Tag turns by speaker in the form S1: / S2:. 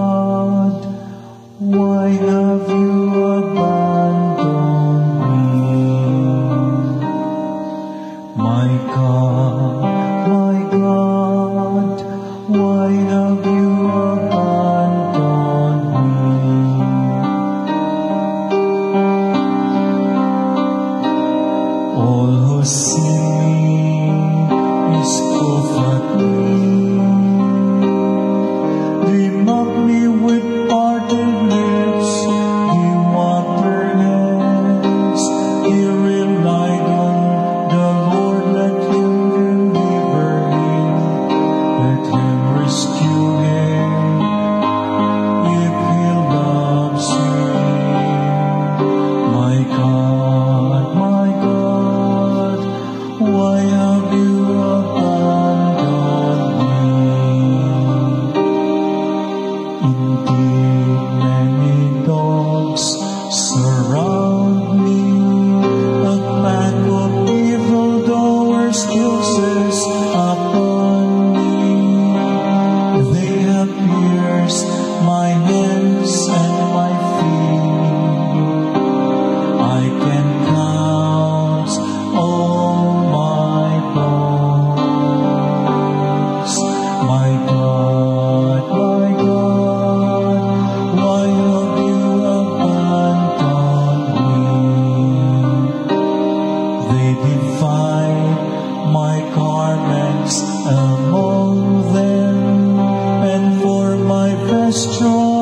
S1: God, why have you abandoned me? My God, why have you abandoned me? All who see me scoff at me. They mock me with parted lips, they wag their heads. They relied on the Lord, let Him deliver him, let Him rescue him, if He loves him. My God, why have you abandoned me? Indeed, many dogs surround me. A pack of evildoers gazes upon me. They have pierced my hands and my feet. I can count all my bones. My God, why have you abandoned me? They divide my garments among them, and for my vesture